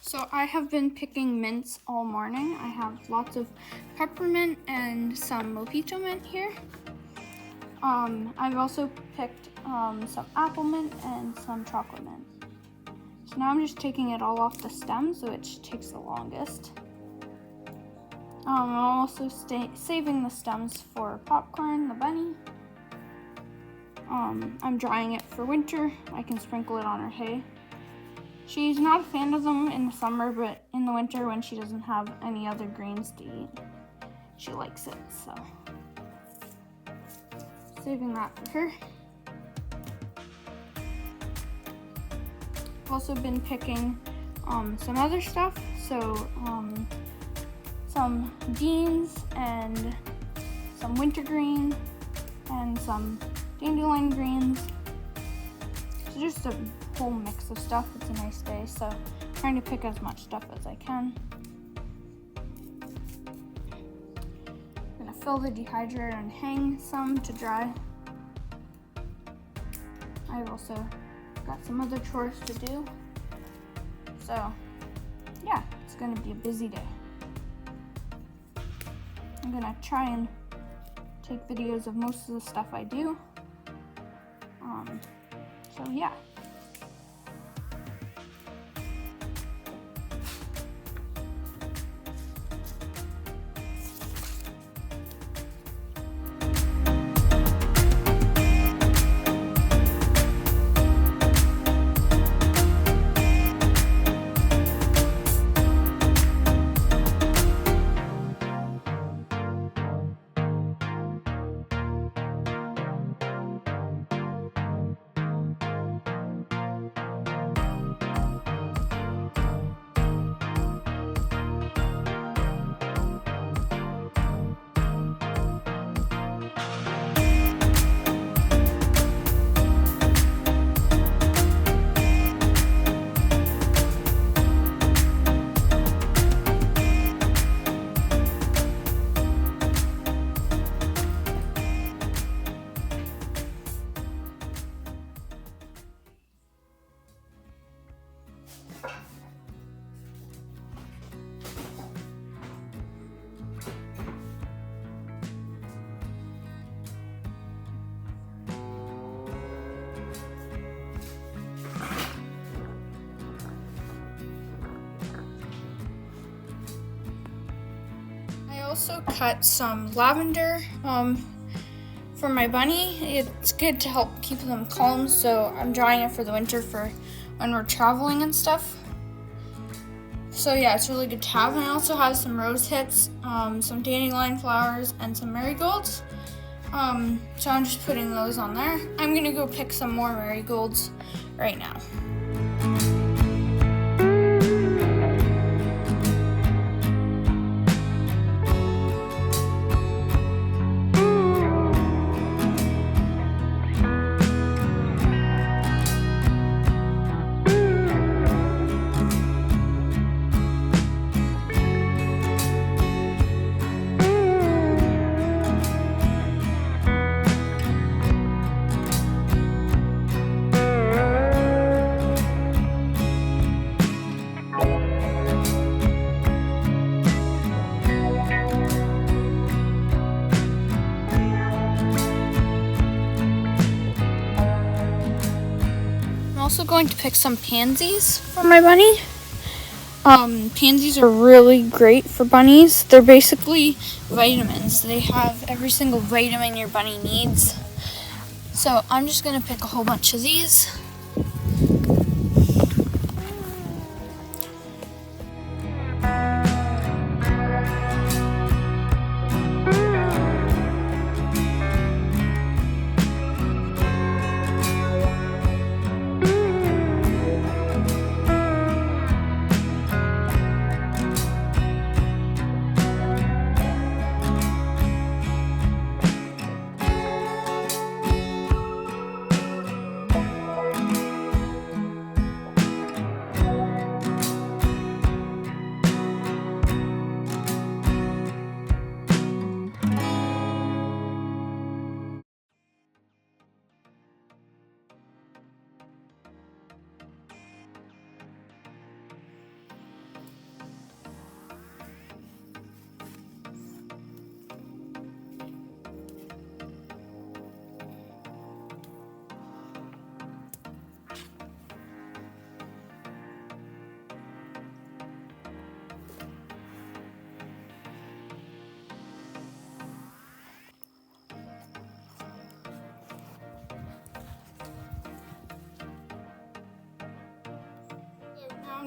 So I have been picking mints all morning. I have lots of peppermint and some mojito mint here. I've also picked some apple mint and some chocolate mint. So now I'm just taking it all off the stems, which takes the longest. I'm also saving the stems for Popcorn, the bunny. I'm drying it for winter. I can sprinkle it on her hay. She's not a fan of them in the summer, but in the winter when she doesn't have any other greens to eat, she likes it, so. Saving that for her. I've also been picking some other stuff, so some beans and some wintergreen and some dandelion greens. So just a whole mix of stuff. It's a nice day, so I'm trying to pick as much stuff as I can. I'm gonna fill the dehydrator and hang some to dry. I've also got some other chores to do. So yeah, it's gonna be a busy day. I'm gonna try and take videos of most of the stuff I do. So yeah. I also cut some lavender for my bunny. It's good to help keep them calm, so I'm drying it for the winter for when we're traveling and stuff. So yeah, it's really good to have. And I also have some rose hips, some dandelion flowers, and some marigolds. So I'm just putting those on there. I'm gonna go pick some more marigolds right now. I'm also going to pick some pansies for my bunny. Pansies are really great for bunnies. They're basically vitamins. They have every single vitamin your bunny needs. So I'm just going to pick a whole bunch of these.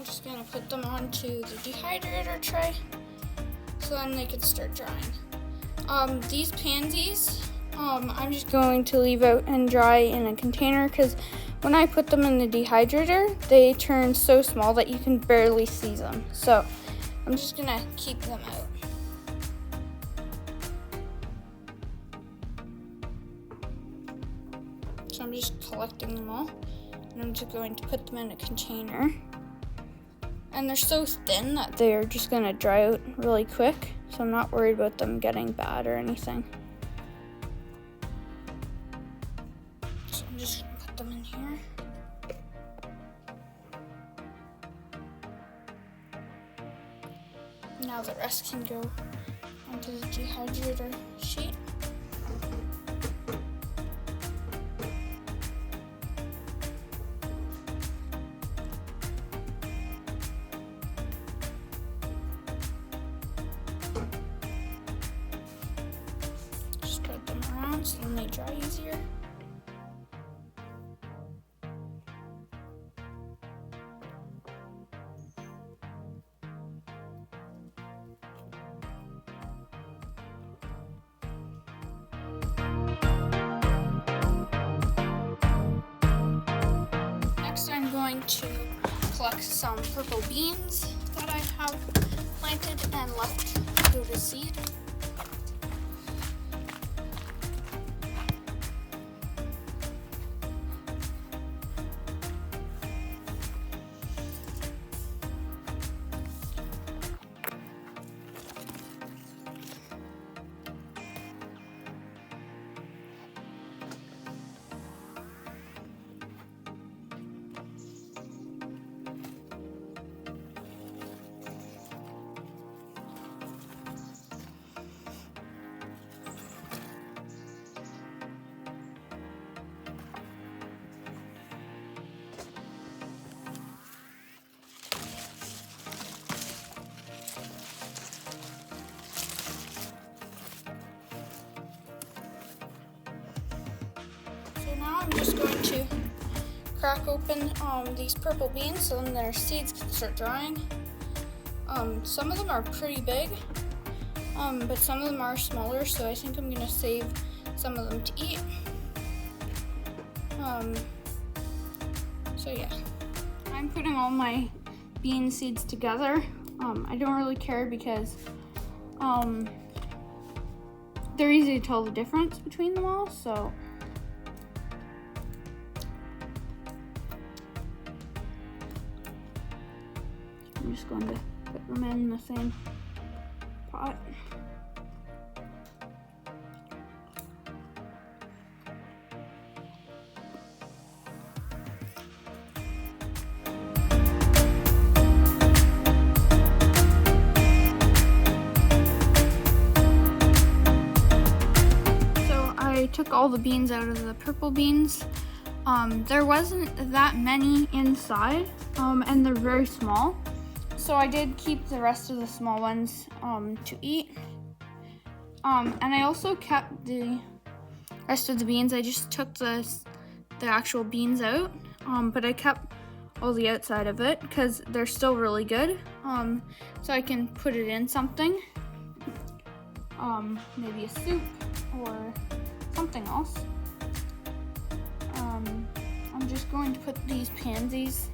I'm just gonna put them onto the dehydrator tray so then they can start drying. These pansies, I'm just going to leave out and dry in a container because when I put them in the dehydrator, they turn so small that you can barely see them. So I'm just gonna keep them out. So I'm just collecting them all, and I'm just going to put them in a container. And they're so thin that they're just gonna dry out really quick, so I'm not worried about them getting bad or anything. So I'm just gonna put them in here. Now the rest can go onto the dehydrator sheet. Spread them around so then they dry easier. Next I'm going to collect some purple beans that I have planted and left to go to seed. So now I'm just going to crack open these purple beans so then their seeds can start drying. Some of them are pretty big, but some of them are smaller, so I think I'm gonna save some of them to eat. So yeah, I'm putting all my bean seeds together. I don't really care because they're easy to tell the difference between them all, so I'm just going to put them in the same pot. So I took all the beans out of the purple beans. There wasn't that many inside, and they're very small. So I did keep the rest of the small ones to eat. And I also kept the rest of the beans. I just took the actual beans out, but I kept all the outside of it because they're still really good. So I can put it in something, maybe a soup or something else. I'm just going to put these pansies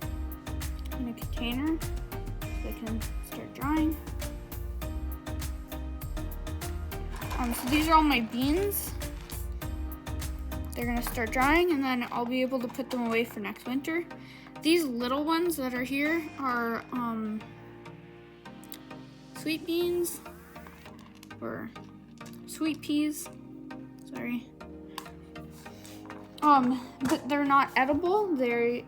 in a container so they can start drying. So these are all my beans. They're gonna start drying and then I'll be able to put them away for next winter. These little ones that are here are sweet beans or sweet peas, sorry. But they're not edible. They're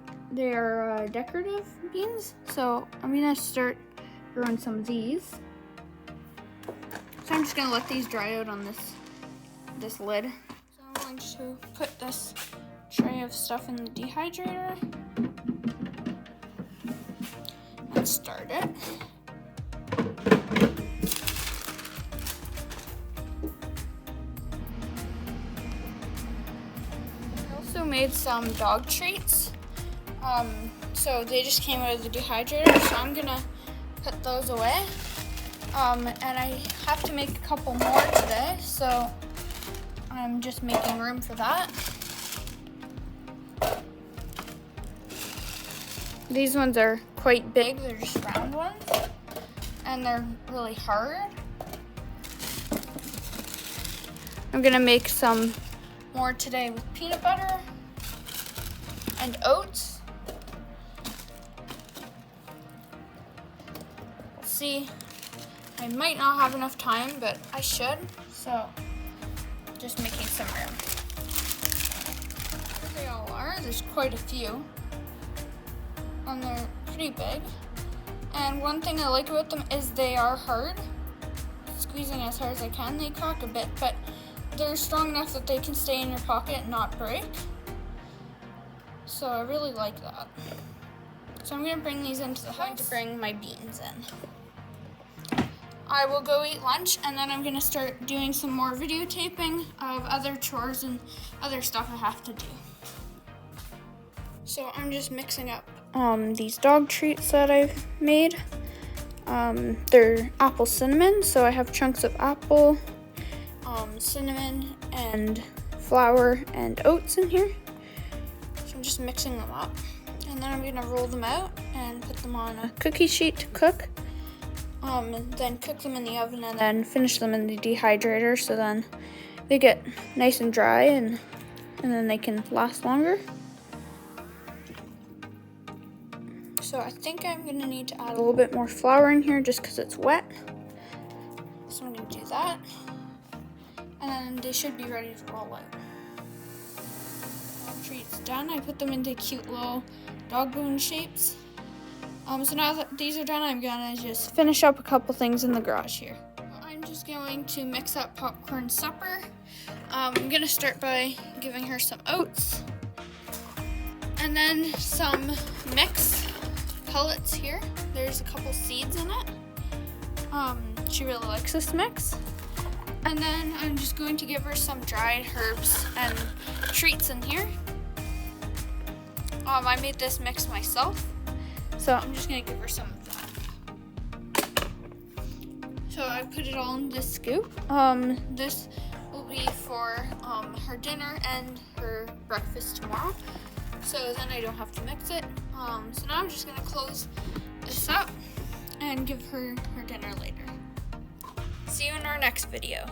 decorative beans. So I'm gonna start growing some of these. So I'm just gonna let these dry out on this lid. So I'm going to put this tray of stuff in the dehydrator and start it. I also made some dog treats. So they just came out of the dehydrator, so I'm gonna put those away. And I have to make a couple more today, so I'm just making room for that. These ones are quite big, they're just round ones, and they're really hard. I'm gonna make some more today with peanut butter and oats. Let's see, I might not have enough time, but I should, so just making some room. Here they all are, there's quite a few. And they're pretty big. And one thing I like about them is they are hard. Squeezing as hard as I can, they crack a bit, but they're strong enough that they can stay in your pocket and not break. So I really like that. So I'm gonna bring these into the house to bring my beans in. I will go eat lunch, and then I'm gonna start doing some more videotaping of other chores and other stuff I have to do. So I'm just mixing up these dog treats that I've made. They're apple cinnamon, so I have chunks of apple, cinnamon, and flour and oats in here. So I'm just mixing them up, and then I'm gonna roll them out and put them on a cookie sheet to cook. And then cook them in the oven, and then finish them in the dehydrator, so then they get nice and dry, and then they can last longer. So I think I'm gonna need to add a little bit more flour in here just because it's wet. So I'm gonna do that. And then they should be ready to roll out. All treats done. I put them into cute little dog bone shapes. So now that these are done, I'm gonna just finish up a couple things in the garage here. I'm just going to mix up Popcorn supper. I'm gonna start by giving her some oats. And then some mix pellets here. There's a couple seeds in it. She really likes this mix. And then I'm just going to give her some dried herbs and treats in here. I made this mix myself, so I'm just gonna give her some of that. So I put it all in this scoop. This will be for her dinner and her breakfast tomorrow. So then I don't have to mix it. So now I'm just gonna close this up and give her her dinner later. See you in our next video.